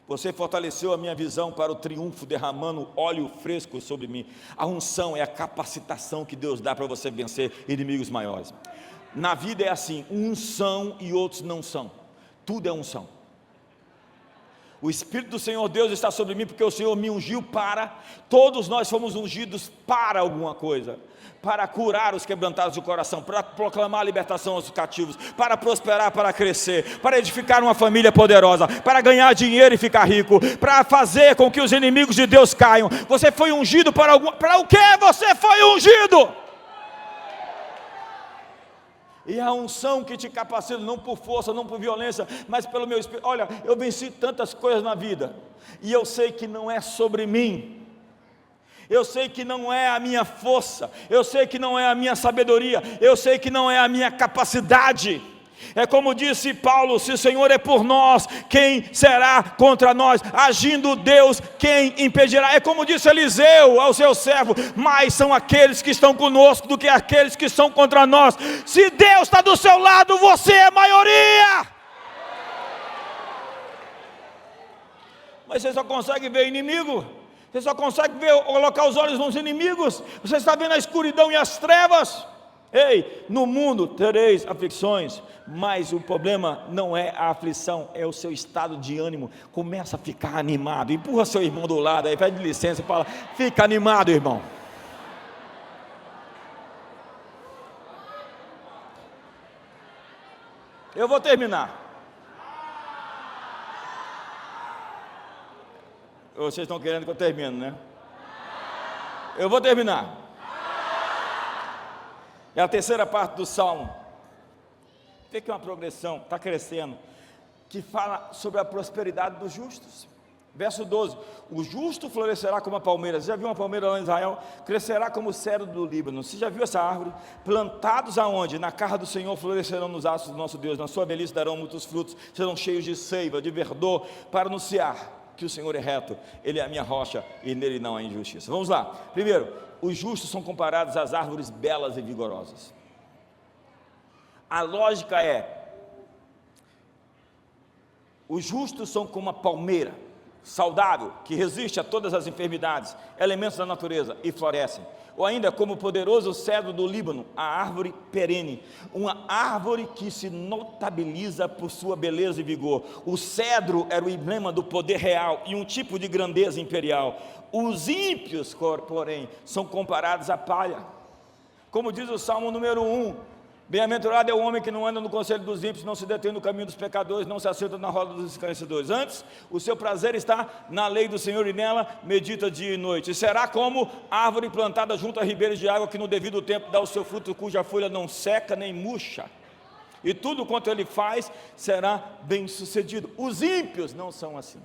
Você fortaleceu a minha visão para o triunfo, derramando óleo fresco sobre mim. A unção é a capacitação que Deus dá para você vencer inimigos maiores. Na vida é assim: uns são e outros não são. Tudo é unção. O Espírito do Senhor Deus está sobre mim, porque o Senhor me ungiu para... Todos nós fomos ungidos para alguma coisa. Para curar os quebrantados do coração, para proclamar a libertação aos cativos, para prosperar, para crescer, para edificar uma família poderosa, para ganhar dinheiro e ficar rico, para fazer com que os inimigos de Deus caiam. Você foi ungido para algum... Para o que você foi ungido? E a unção que te capacita, não por força, não por violência, mas pelo meu Espírito. Olha, eu venci tantas coisas na vida, e eu sei que não é sobre mim. Eu sei que não é a minha força, eu sei que não é a minha sabedoria, eu sei que não é a minha capacidade. É como disse Paulo: se o Senhor é por nós, quem será contra nós? Agindo Deus, quem impedirá? É como disse Eliseu ao seu servo: mais são aqueles que estão conosco do que aqueles que estão contra nós. Se Deus está do seu lado, você é maioria. Mas você só consegue ver inimigo, você só consegue colocar os olhos nos inimigos, você está vendo a escuridão e as trevas. Ei, no mundo tereis aflições, mas o problema não é a aflição, é o seu estado de ânimo. Começa a ficar animado, empurra seu irmão do lado aí, pede licença e fala: fica animado, irmão. Eu vou terminar. Vocês estão querendo que eu termine, né? Eu vou terminar. É a terceira parte do Salmo. Vê que é uma progressão, está crescendo, que fala sobre a prosperidade dos justos. Verso 12: o justo florescerá como a palmeira. Você já viu uma palmeira lá em Israel? Crescerá como o cedro do Líbano. Você já viu essa árvore? Plantados aonde? Na casa do Senhor florescerão nos astros do nosso Deus. Na sua velhice darão muitos frutos, serão cheios de seiva, de verdor, para anunciar que o Senhor é reto, Ele é a minha rocha e nele não há injustiça. Vamos lá. Primeiro, os justos são comparados às árvores belas e vigorosas. A lógica é: Os justos são como uma palmeira, saudável, que resiste a todas as enfermidades, elementos da natureza, e florescem. Ou ainda como o poderoso cedro do Líbano, a árvore perene, uma árvore que se notabiliza por sua beleza e vigor. O cedro era o emblema do poder real e um tipo de grandeza imperial. Os ímpios, porém, são comparados à palha. Como diz o Salmo número 1, bem-aventurado é o homem que não anda no conselho dos ímpios, não se detém no caminho dos pecadores, não se assenta na roda dos escarnecedores. Antes, o seu prazer está na lei do Senhor, e nela medita dia e noite. E será como árvore plantada junto a ribeiros de água, que no devido tempo dá o seu fruto, cuja folha não seca nem murcha. E tudo quanto ele faz será bem sucedido. Os ímpios não são assim.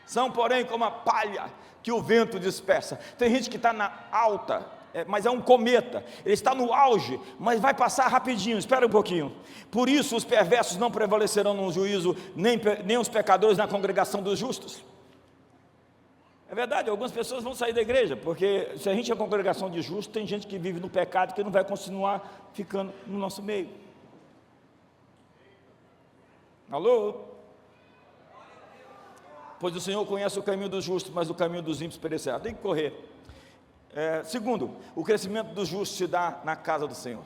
São, porém, como a palha que o vento dispersa. Tem gente que está na alta, mas é um cometa, ele está no auge, mas vai passar rapidinho, espera um pouquinho. Por isso os perversos não prevalecerão no juízo, nem os pecadores na congregação dos justos. É verdade, algumas pessoas vão sair da igreja, porque se a gente é congregação de justos, tem gente que vive no pecado, que não vai continuar ficando no nosso meio. Alô? Pois o Senhor conhece o caminho dos justos, mas o caminho dos ímpios perecerá. Tem que correr. Segundo, o crescimento dos justos se dá na casa do Senhor.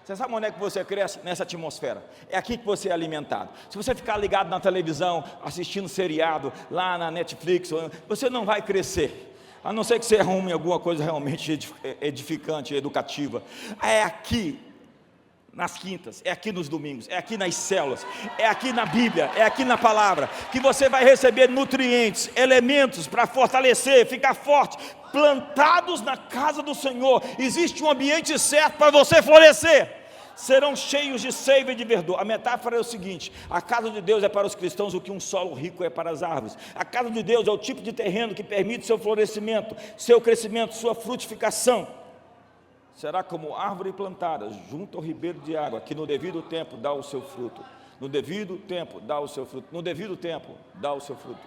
Você sabe onde é que você cresce? Nessa atmosfera. É aqui que você é alimentado. Se você ficar ligado na televisão, assistindo seriado, lá na Netflix, você não vai crescer, a não ser que você arrume alguma coisa realmente edificante, educativa. É aqui nas quintas, é aqui nos domingos, é aqui nas células, é aqui na Bíblia, é aqui na palavra, que você vai receber nutrientes, elementos para fortalecer, ficar forte, plantados na casa do Senhor. Existe um ambiente certo para você florescer. Serão cheios de seiva e de verdor. A metáfora é o seguinte: a casa de Deus é para os cristãos o que um solo rico é para as árvores. A casa de Deus é o tipo de terreno que permite seu florescimento, seu crescimento, sua frutificação. Será como árvore plantada junto ao ribeiro de água, que no devido tempo dá o seu fruto. No devido tempo dá o seu fruto. No devido tempo dá o seu fruto.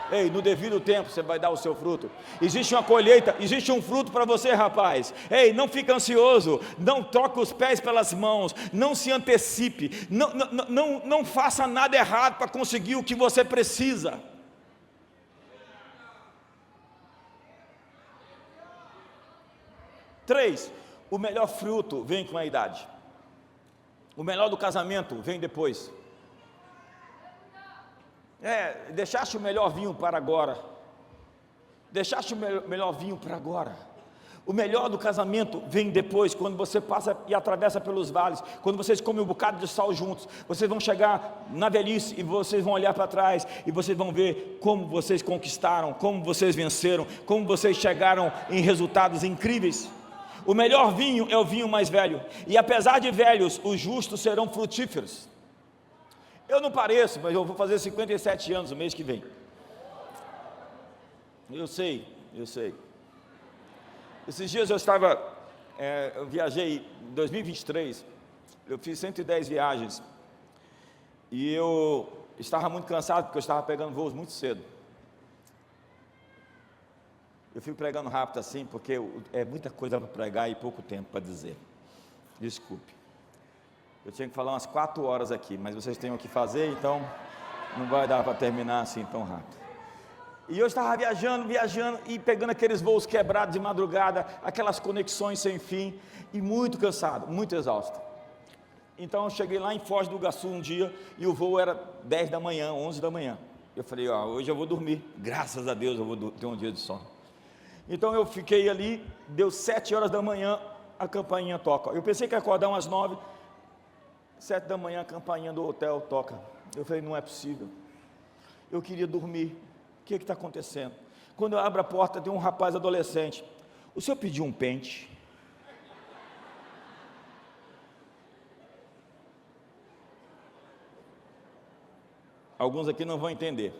Ei, no devido tempo você vai dar o seu fruto. Existe uma colheita, existe um fruto para você, rapaz. Ei, não fica ansioso, não troque os pés pelas mãos, não se antecipe, não faça nada errado para conseguir o que você precisa. Três, o melhor fruto vem com a idade. O melhor do casamento vem depois. Deixaste o melhor vinho para agora. Deixaste o melhor vinho para agora. O melhor do casamento vem depois, quando você passa e atravessa pelos vales, quando vocês comem um bocado de sal juntos. Vocês vão chegar na velhice e vocês vão olhar para trás e vocês vão ver como vocês conquistaram, como vocês venceram, como vocês chegaram em resultados incríveis. O melhor vinho é o vinho mais velho, e apesar de velhos, os justos serão frutíferos. Eu não pareço, mas eu vou fazer 57 anos no mês que vem. Eu sei. Esses dias eu viajei em 2023, eu fiz 110 viagens, e eu estava muito cansado, porque eu estava pegando voos muito cedo. Eu fico pregando rápido assim, porque é muita coisa para pregar e pouco tempo para dizer. Desculpe. Eu tinha que falar umas 4 horas aqui, mas vocês têm o que fazer, então não vai dar para terminar assim tão rápido. E eu estava viajando e pegando aqueles voos quebrados de madrugada, aquelas conexões sem fim, e muito cansado, muito exausto. Então eu cheguei lá em Foz do Iguaçu um dia, e o voo era 10 da manhã, 11 da manhã. Eu falei, hoje eu vou dormir, graças a Deus eu vou ter um dia de sono. Então eu fiquei ali, deu 7 horas da manhã, a campainha toca. Eu pensei que ia acordar umas 9, 7 da manhã a campainha do hotel toca. Eu falei, não é possível. Eu queria dormir. O que está acontecendo? Quando eu abro a porta, tem um rapaz adolescente. O senhor pediu um pente? Alguns aqui não vão entender.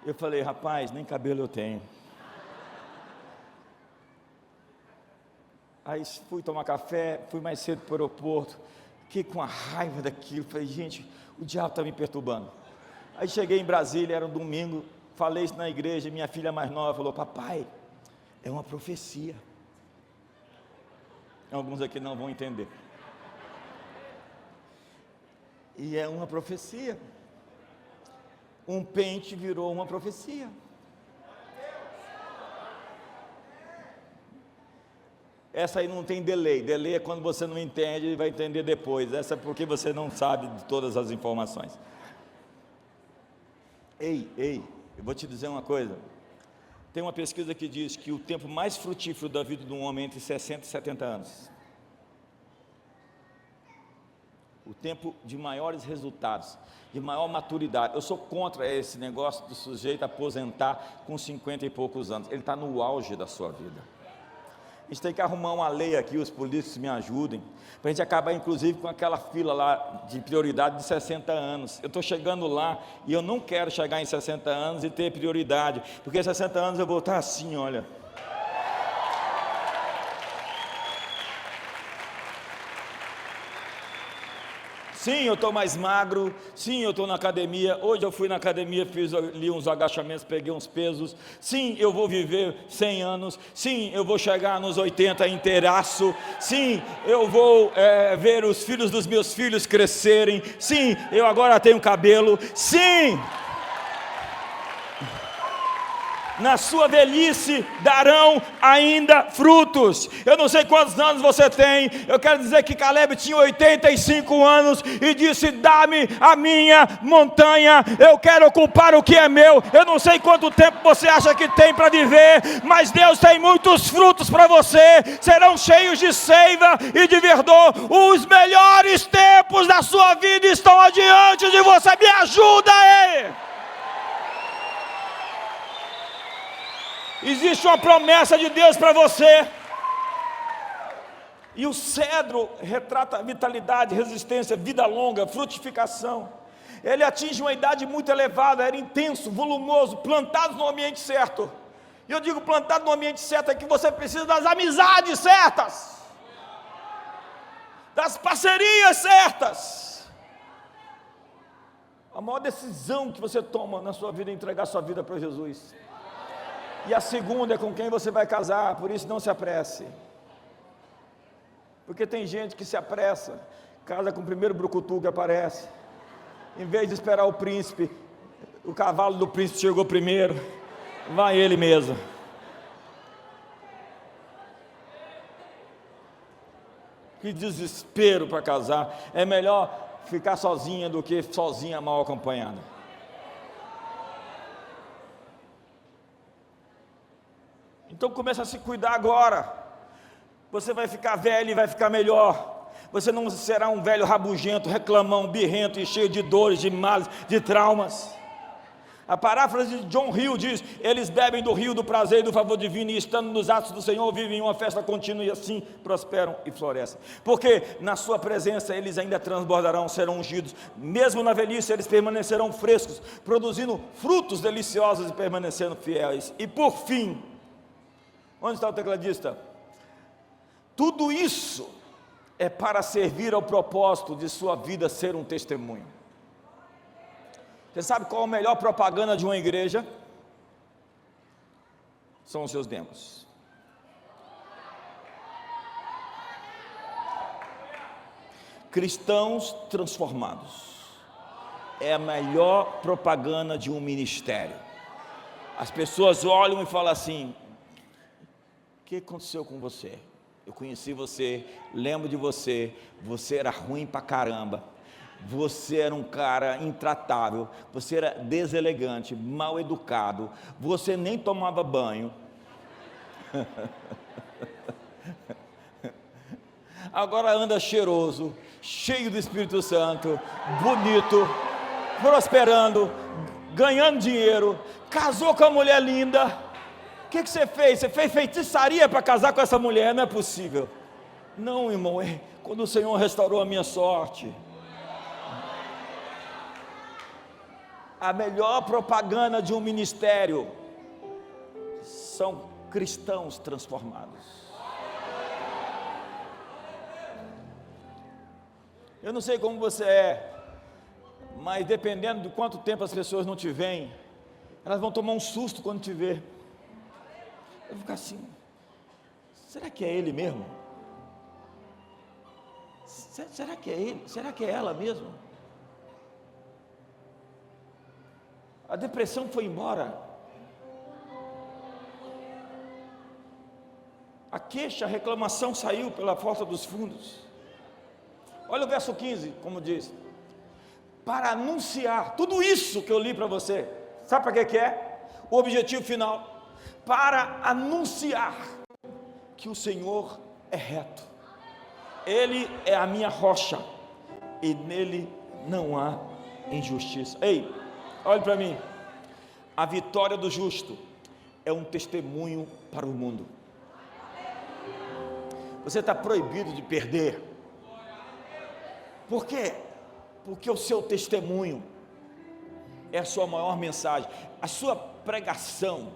Eu falei, rapaz, nem cabelo eu tenho. Aí fui tomar café, fui mais cedo para o aeroporto, fiquei com a raiva daquilo, falei, gente, o diabo está me perturbando. Aí cheguei em Brasília, era um domingo, falei isso na igreja, minha filha mais nova falou, papai, é uma profecia. Alguns aqui não vão entender. E é uma profecia. Um pente virou uma profecia. Essa aí não tem delay. Delay é quando você não entende e vai entender depois. Essa é porque você não sabe de todas as informações. Ei, eu vou te dizer uma coisa. Tem uma pesquisa que diz que o tempo mais frutífero da vida de um homem é entre 60 e 70 anos. O tempo de maiores resultados, de maior maturidade. Eu sou contra esse negócio do sujeito aposentar com 50 e poucos anos. Ele está no auge da sua vida. A gente tem que arrumar uma lei aqui, os políticos me ajudem, para a gente acabar inclusive com aquela fila lá de prioridade de 60 anos. Eu estou chegando lá e eu não quero chegar em 60 anos e ter prioridade, porque 60 anos eu vou estar assim, olha. Sim, eu estou mais magro, sim, eu estou na academia, hoje eu fui na academia, fiz ali uns agachamentos, peguei uns pesos, sim, eu vou viver 100 anos, sim, eu vou chegar nos 80 inteiraço, sim, eu vou ver os filhos dos meus filhos crescerem, sim, eu agora tenho cabelo, sim, na sua velhice darão ainda frutos. Eu não sei quantos anos você tem, eu quero dizer que Caleb tinha 85 anos e disse: dá-me a minha montanha, eu quero ocupar o que é meu. Eu não sei quanto tempo você acha que tem para viver, mas Deus tem muitos frutos para você, serão cheios de seiva e de verdor. Os melhores tempos da sua vida estão adiante de você. Me ajuda aí. Existe uma promessa de Deus para você. E o cedro retrata vitalidade, resistência, vida longa, frutificação. Ele atinge uma idade muito elevada, era intenso, volumoso, plantado no ambiente certo. E eu digo plantado no ambiente certo é que você precisa das amizades certas, das parcerias certas. A maior decisão que você toma na sua vida é entregar sua vida para Jesus. E a segunda é com quem você vai casar, por isso não se apresse. Porque tem gente que se apressa, casa com o primeiro brucutu que aparece. Em vez de esperar o príncipe, o cavalo do príncipe chegou primeiro, vai ele mesmo. Que desespero para casar. É melhor ficar sozinha do que sozinha mal acompanhada. Então começa a se cuidar agora. Você vai ficar velho e vai ficar melhor. Você não será um velho rabugento, reclamão, birrento e cheio de dores, de males, de traumas. A paráfrase de John Hill diz: eles bebem do rio do prazer e do favor divino, e estando nos atos do Senhor, vivem em uma festa contínua, e assim prosperam e florescem. Porque na sua presença eles ainda transbordarão, serão ungidos. Mesmo na velhice eles permanecerão frescos, produzindo frutos deliciosos e permanecendo fiéis. E por fim, onde está o tecladista? Tudo isso é para servir ao propósito de sua vida ser um testemunho. Você sabe qual a melhor propaganda de uma igreja? São os seus membros. Cristãos transformados é a melhor propaganda de um ministério. As pessoas olham e falam assim: o que aconteceu com você? Eu conheci você, lembro de você, você era ruim pra caramba, você era um cara intratável, você era deselegante, mal educado, você nem tomava banho. Agora anda cheiroso, cheio do Espírito Santo, bonito, prosperando, ganhando dinheiro, casou com uma mulher linda. O que você fez? Você fez feitiçaria para casar com essa mulher? Não é possível. Não, irmão, é quando o Senhor restaurou a minha sorte. A melhor propaganda de um ministério são cristãos transformados. Eu não sei como você é, mas dependendo de quanto tempo as pessoas não te veem, elas vão tomar um susto quando te ver. Eu vou ficar assim: será que é ele mesmo? Será que é ele? Será que é ela mesmo? A depressão foi embora. A queixa, a reclamação saiu pela porta dos fundos. Olha o verso 15, como diz: para anunciar tudo isso que eu li para você. Sabe para que é? O objetivo final: para anunciar que o Senhor é reto, Ele é a minha rocha, e nele não há injustiça. Ei, olhe para mim. A vitória do justo é um testemunho para o mundo. Você está proibido de perder. Por quê? Porque o seu testemunho é a sua maior mensagem. A sua pregação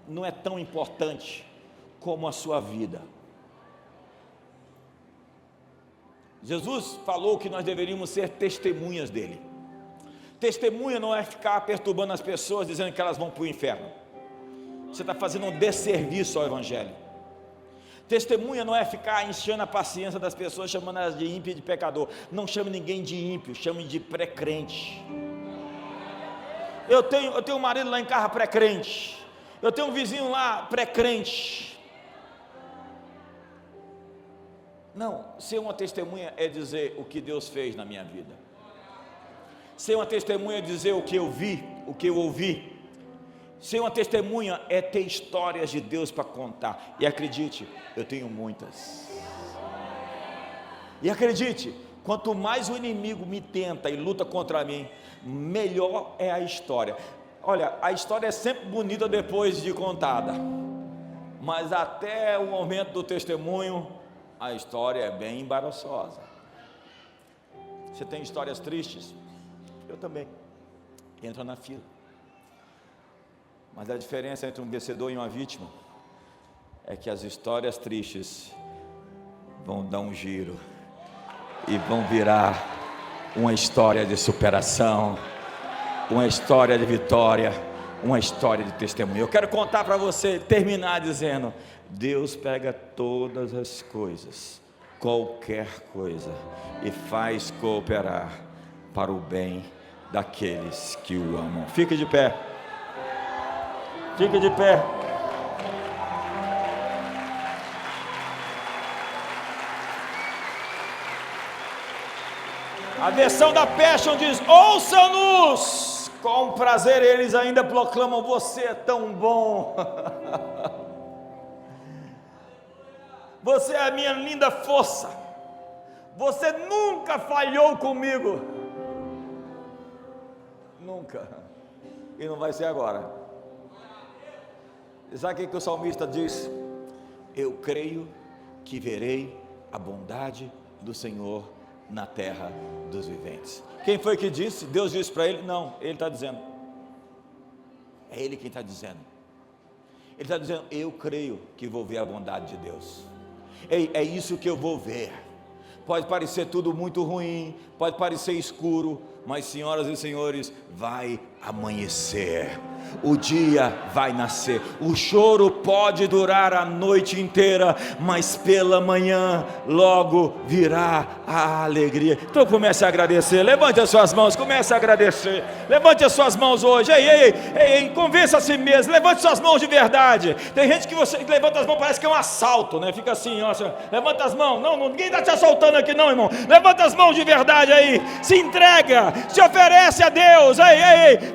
não é tão importante como a sua vida. Jesus falou que nós deveríamos ser testemunhas dele. Testemunha não é ficar perturbando as pessoas, dizendo que elas vão para o inferno. Você está fazendo um desserviço ao Evangelho. Testemunha não é ficar enchendo a paciência das pessoas, chamando elas de ímpio e de pecador. Não chame ninguém de ímpio, chame de pré-crente. Eu tenho um marido lá em casa pré-crente. Eu tenho um vizinho lá pré-crente. Não, ser uma testemunha é dizer o que Deus fez na minha vida. Ser uma testemunha é dizer o que eu vi, o que eu ouvi. Ser uma testemunha é ter histórias de Deus para contar. E acredite, eu tenho muitas. E acredite, quanto mais o inimigo me tenta e luta contra mim, melhor é a história. Olha, a história é sempre bonita depois de contada, mas até o momento do testemunho, a história é bem embaraçosa. Você tem histórias tristes? Eu também. Entra na fila. Mas a diferença entre um vencedor e uma vítima é que as histórias tristes vão dar um giro e vão virar uma história de superação, uma história de vitória, uma história de testemunho. Eu quero contar para você, terminar dizendo: Deus pega todas as coisas, qualquer coisa, e faz cooperar para o bem daqueles que o amam. Fique de pé. Fique de pé. A versão da Passion diz: ouçam-nos com prazer. Eles ainda proclamam: você é tão bom. Você é a minha linda força. Você nunca falhou comigo. Nunca. E não vai ser agora. Sabe o que o salmista diz? Eu creio que verei a bondade do Senhor na terra dos viventes. Quem foi que disse? Deus disse para ele? Não, ele está dizendo. É ele quem está dizendo. Ele está dizendo: eu creio que vou ver a bondade de Deus. É isso que eu vou ver. Pode parecer tudo muito ruim, pode parecer escuro, mas, senhoras e senhores, vai amanhecer, o dia vai nascer. O choro pode durar a noite inteira, mas pela manhã logo virá a alegria. Então comece a agradecer, levante as suas mãos, comece a agradecer, levante as suas mãos hoje. Ei, convença a si mesmo, levante suas mãos de verdade. Tem gente que você levanta as mãos, parece que é um assalto, né? Fica assim, ó, levanta as mãos. Não, ninguém está te assaltando aqui não, irmão. Levanta as mãos de verdade aí, se entrega, se oferece a Deus.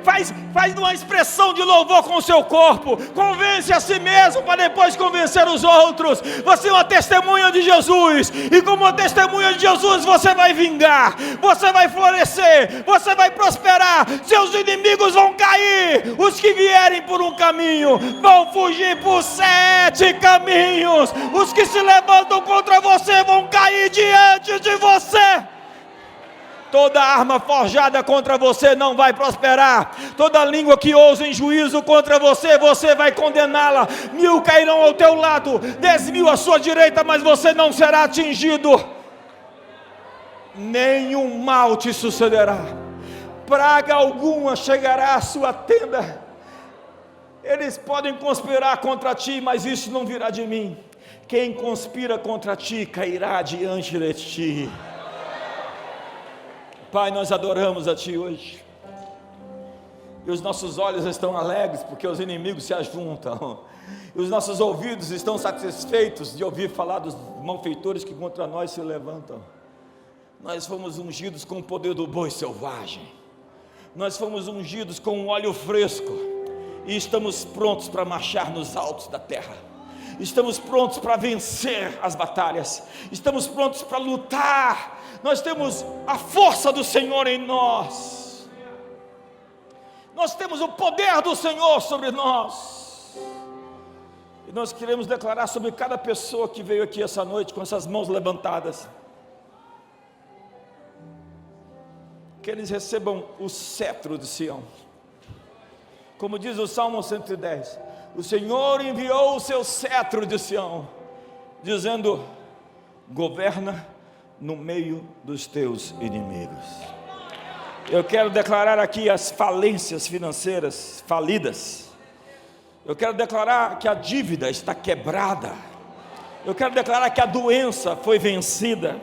Faz uma expressão de louvor com o seu corpo, convence a si mesmo para depois convencer os outros. Você é uma testemunha de Jesus, e como uma testemunha de Jesus você vai vingar, você vai florescer, você vai prosperar. Seus inimigos vão cair, os que vierem por um caminho vão fugir por 7 caminhos, os que se levantam contra você vão cair diante de você. Toda arma forjada contra você não vai prosperar. Toda língua que ousa em juízo contra você, você vai condená-la. 1000 cairão ao teu lado, 10.000 à sua direita, mas você não será atingido. Nenhum mal te sucederá. Praga alguma chegará à sua tenda. Eles podem conspirar contra ti, mas isso não virá de mim. Quem conspira contra ti cairá diante de ti. Pai, nós adoramos a Ti hoje. E os nossos olhos estão alegres porque os inimigos se ajuntam. E os nossos ouvidos estão satisfeitos de ouvir falar dos malfeitores que contra nós se levantam. Nós fomos ungidos com o poder do boi selvagem. Nós fomos ungidos com um óleo fresco. E estamos prontos para marchar nos altos da terra. Estamos prontos para vencer as batalhas. Estamos prontos para lutar. Nós temos a força do Senhor em nós. Nós temos o poder do Senhor sobre nós. E nós queremos declarar sobre cada pessoa que veio aqui essa noite com essas mãos levantadas, que eles recebam o cetro de Sião. Como diz o Salmo 110, o Senhor enviou o seu cetro de Sião, dizendo: governa no meio dos teus inimigos. Eu quero declarar aqui as falências financeiras falidas. Eu quero declarar que a dívida está quebrada. Eu quero declarar que a doença foi vencida.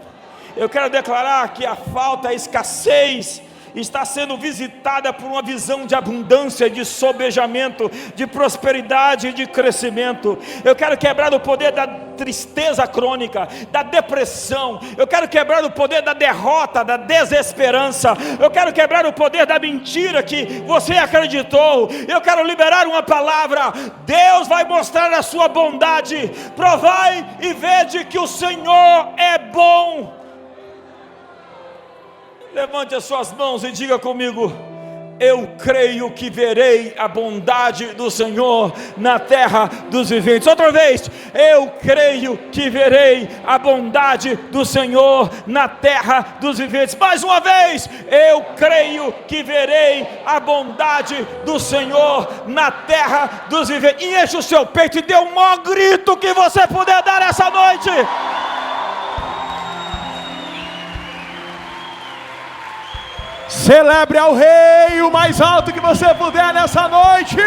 Eu quero declarar que a falta, a escassez está sendo visitada por uma visão de abundância, de sobejamento, de prosperidade e de crescimento. Eu quero quebrar o poder da tristeza crônica, da depressão. Eu quero quebrar o poder da derrota, da desesperança. Eu quero quebrar o poder da mentira que você acreditou. Eu quero liberar uma palavra: Deus vai mostrar a sua bondade. Provai e vede que o Senhor é bom. Levante as suas mãos e diga comigo: eu creio que verei a bondade do Senhor na terra dos viventes. Outra vez: eu creio que verei a bondade do Senhor na terra dos viventes. Mais uma vez: eu creio que verei a bondade do Senhor na terra dos viventes. E enche o seu peito e dê o maior grito que você puder dar essa noite. Celebre ao Rei o mais alto que você puder nessa noite.